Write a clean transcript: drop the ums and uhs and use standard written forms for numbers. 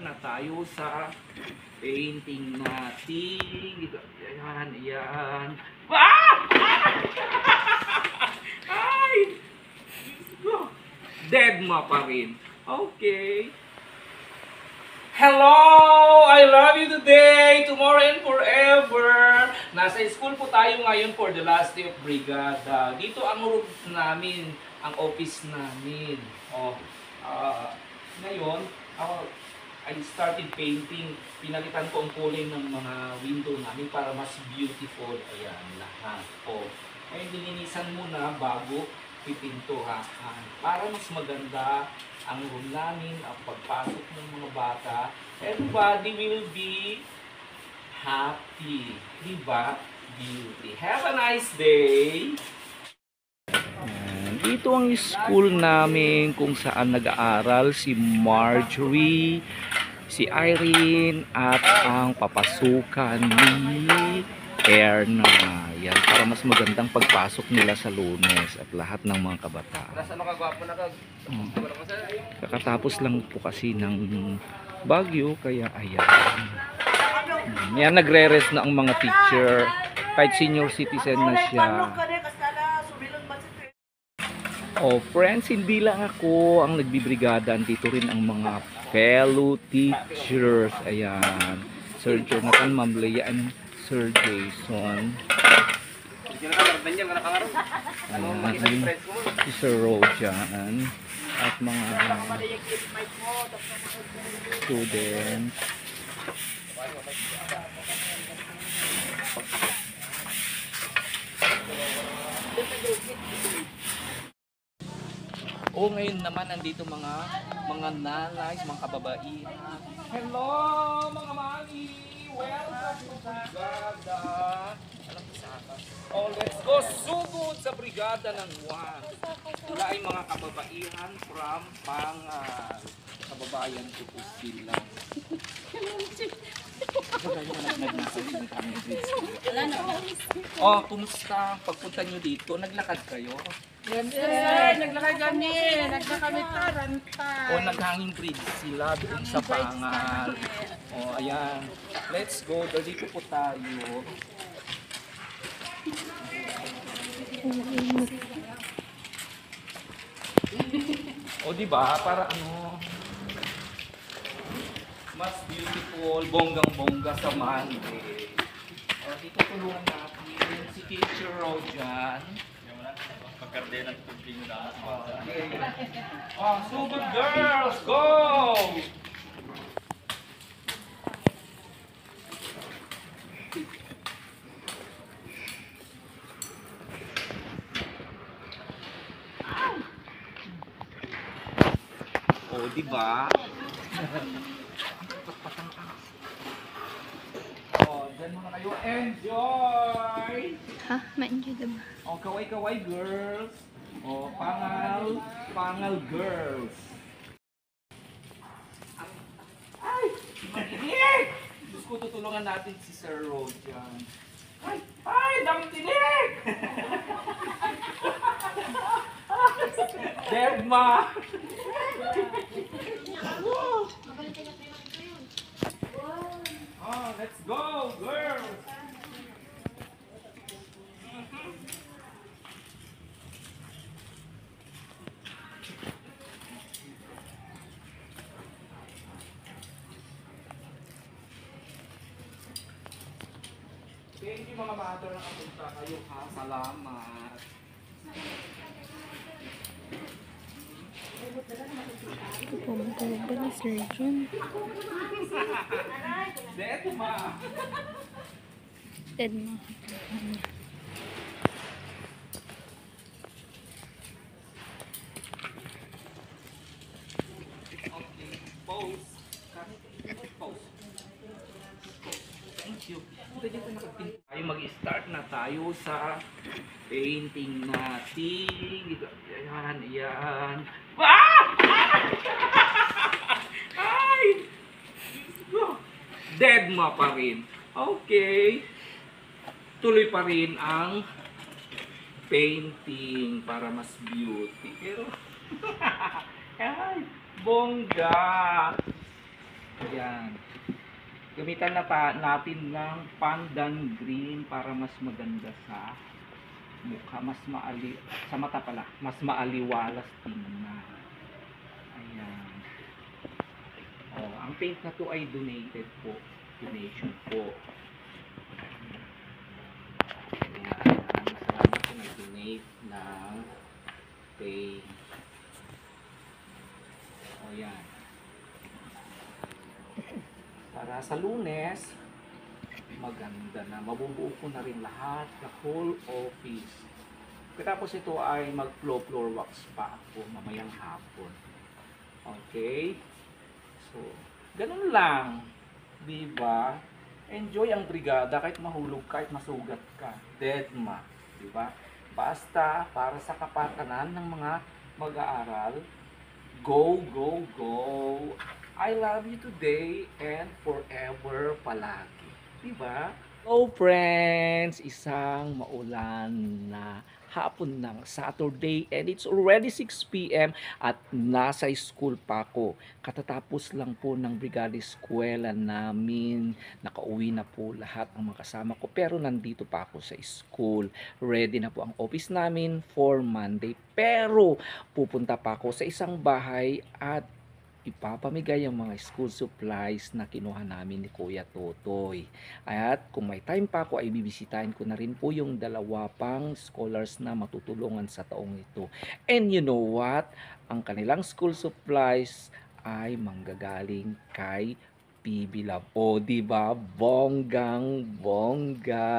na tayo sa painting natin. Ayan, ayan. Ah! Ay! Dead ma pa rin. Okay. Hello! I love you today, tomorrow and forever. Nasa school po tayo ngayon for the last day of brigada. Dito ang room namin, ang office namin. Ngayon, I started painting. Pinalitan ko ang kulay ng mga window namin para mas beautiful. Ayan, lahat. Ngayon, nilinisan muna bago pipintuhan. Para mas maganda ang room namin, ang pagpasok ng mga bata. Everybody will be happy. Diba? Beauty. Have a nice day! Dito ang school namin kung saan nag-aaral si Marjorie, si Irene, at ang papasukan ni Erna. Yan, para mas magandang pagpasok nila sa Lunes at lahat ng mga kabataan. Kakatapos lang po kasi ng bagyo, kaya ayan. Yan, nagre-rest na ang mga teacher. Kahit senior citizen na siya. Friends, hindi lang ako ang nagbibrigada. Dito rin ang mga fellow teachers. Ayan. Sir Jonathan, Ma'am Leia, and Sir Jason. Ayan. Si Sir Rojan. At mga students. Ngayon naman nandito mga nanay, mga kababaihan. Hello mga mami! Welcome to Brigada! Alam ko sa akin. Let's go! Sugod sa Brigada ng 1. Sila ay mga kababaihan from Pangal. Kababayan ko po sila. Kumusta? Pagpunta nyo dito, naglakad kayo? Sir, naglakad kami. Naglakad kami tarantay. Naghanging bridge sila doon sa Pangal. Ayan. Let's go. Dito po tayo. Diba? Para ano? Mas beautiful, bonggang-bongga sa Monday. Dito tulungan natin si Teacher Rojan. Pagkarde ng tubig na. So good girls, go! Diba? Dyan muna kayo. Enjoy! Ha? Ma-enjoy diba? Kaway-kaway girls. Pangal girls. Ay! Tinig! Diyos ko, tutulungan natin si Sir Rojan. Ay! Daming tinig! Debma! Let's go, girls! Thank you mga mother na kapunta kayo ha. Salamat. Pumpa ni Sir John. Dead ma. Dead ma. Okay, pause. Pause. Thank you. Tayo mag-start na tayo sa painting natin. Ayan, ayan. Ay! Dead ma pa rin. Okay. Tuloy pa rin ang painting para mas beauty. Pero, ay, bongga. Ayan. Gamitan na pa natin ng pandan green para mas maganda sa mukha, sa mata pala, mas maaliwalas tingnan. Ayan. Oh, ang paint na to ay donated po. Donation po. Ayan. Maraming salamat po nag-donate ng paint. O yan. Para sa Lunes, maganda na. Mabubuo ko na rin lahat, the whole office. Tapos ito ay mag-floor wax pa ako mamayang hapon. Okay? So, ganun lang. Diba? Enjoy ang brigada kahit mahulog ka, kahit masugat ka. Deadma. Diba? Basta para sa kapakanan ng mga mag-aaral, go, go, go. I love you today and forever palagi. Diba? Hello friends! Isang maulan na hapon ng Saturday and it's already 6 p.m. at nasa school pa ako. Katatapos lang po ng brigada eskwela namin. Nakauwi na po lahat ng mga kasama ko pero nandito pa ako sa school. Ready na po ang office namin for Monday. Pero pupunta pa ako sa isang bahay at ipapamigay ang mga school supplies na kinuha namin ni Kuya Totoy. At kung may time pa ako ay bibisitahin ko na rin po yung dalawa pang scholars na matutulungan sa taong ito. And you know what? Ang kanilang school supplies ay manggagaling kay PB Love. O diba? Bonggang bongga.